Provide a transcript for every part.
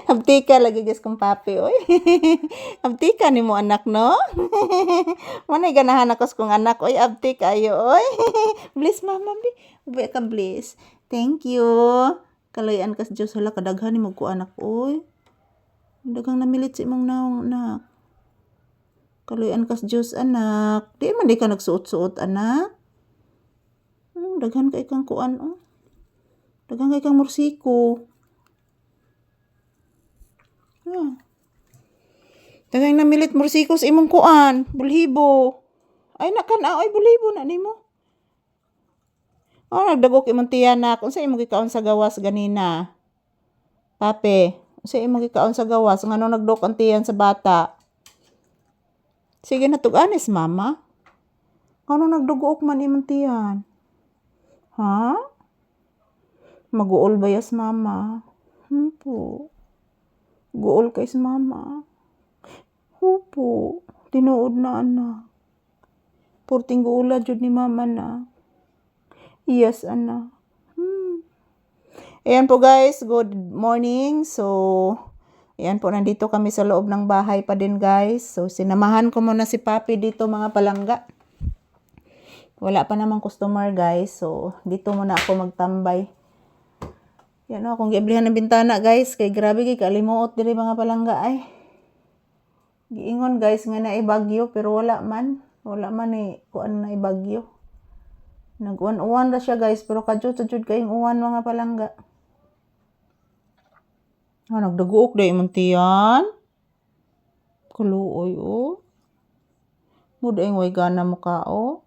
Abtika lagi guys kong papi oy. Abtika ni mo anak no. Manay ganahan ako sa kong anak oy, abtika ayo oy. Bless mama bi. Ubi ka bless. Thank you. Kalayan kas Dios hala kadaghan ni mo ko anak oy. Daghang namilit si imong naong anak. Kalayan kas Dios anak. Di man di ka nagsuot-suot anak. Daghan kay kang kuan oh. Daghang kay kang mursiko. Daghang namilit mursiko sa imong kuan, bulhibo. Ay nakan-aw ay bulhibo na nimo. Oh, nagdagok imong tiyanak. Unsa imong gikaon sa gawas ganina? Pape, unsa imong gikaon sa gawas ngano nagdok ang tiyan sa bata? Sige na tug-anis mama. Ano nagdugook man imong tiyan? Ha? Maguol bayas mama. Po. Guol kay sa mama. Opo. Tinuod na anak. Purting guula jud ni mama na. Yes anak. Ayan po guys, good morning. So, ayan po, nandito kami sa loob ng bahay pa din guys. So, sinamahan ko muna si Papi dito mga palangga. Wala pa namang customer guys. So, dito muna ako magtambay. Yan o, kung giablihan ng bintana guys. Kay grabe kay kalimuot diri mga palangga ay. Giingon guys nga na ibagyo pero wala man. Wala man kuan na ibagyo. Nag-uwan-uwan ra siya guys pero kadyo-jud kayong uwan mga palangga. Nagdaguok day imong tiyan. Kaluoy oh. Muda yung way gana mo ka oh.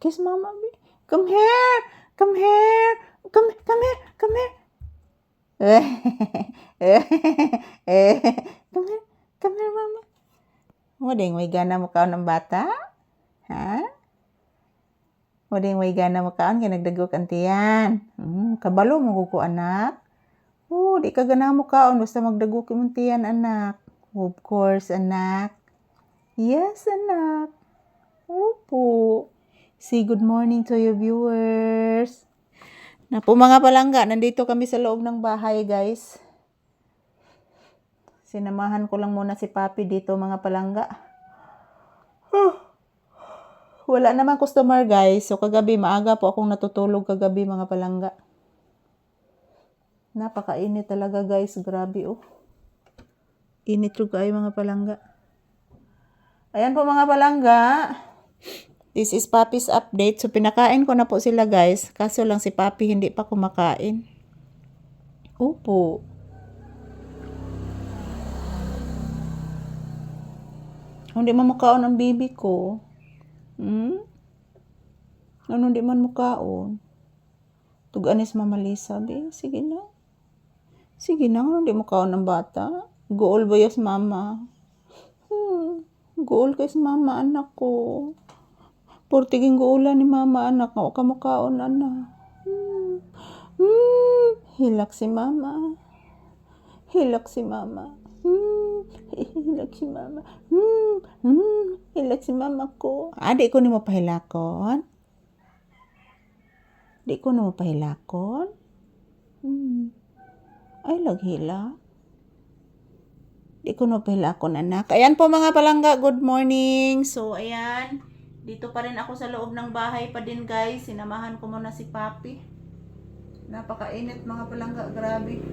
Kiss mama bi. Come here. Come here. Come here. Come here. Come here. Come here mama. Muda yung way gana mo ka ng bata? Ha? Muda yung way gana mo ka kaya nagdagok ang tiyan. Kabalo mo ko anak. Oh, di ka gana mo kaon basta magdagok imong tiyan anak. Of course anak. Yes anak. Opo. Say good morning to your viewers. Na po mga palangga, nandito kami sa loob ng bahay guys. Sinamahan ko lang muna si Papi dito mga palangga. Wala naman customer guys. So kagabi maaga po akong natutulog kagabi mga palangga. Napakainit talaga guys. Grabe oh. Init yung kayo mga palangga. Ayan po mga palangga. This is Papi's update. So pinakain ko na po sila guys. Kaso lang si Papi hindi pa kumakain. Opo. Hindi man makaon ang baby ko. Ano hindi man makaon? Tug-anis Mama Lisa, be. Sige na. Sige na, ano hindi makaon ang bata? Gool ba yas mama? Gool kay mama anak ko. Portiging goolan ni mama anak. Ako ka makaon anak. Hilak si mama. Hilak si mama. Hilak si mama. Hilak si mama ko. Di ko ni mo pahilakon? Di ko ni mo pahilakon? Ay, laghila. Di ko na pahilakon anak. Ayan po mga palangga, good morning. So, ayan. Dito pa rin ako sa loob ng bahay pa din guys. Sinamahan ko muna si Papi. Napakainit mga palangga, grabe.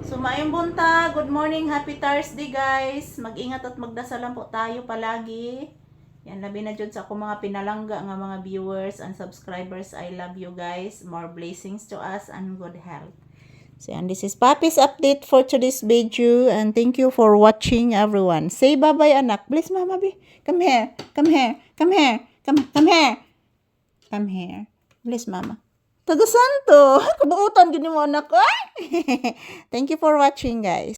So, maayong bunta. Good morning. Happy Thursday, guys. Mag-ingat at magdasal lang po tayo palagi. Yan, labi na dyan sa akong mga pinalangga nga mga viewers and subscribers. I love you, guys. More blessings to us and good health. So, and this is Papi's update for today's video. And thank you for watching, everyone. Say bye-bye, anak. Please, Mama B. Come here. Come here. Come here. Come here. Come here. Please, Mama. Taga-santo. Kabuutan gini mo anak. Thank you for watching guys.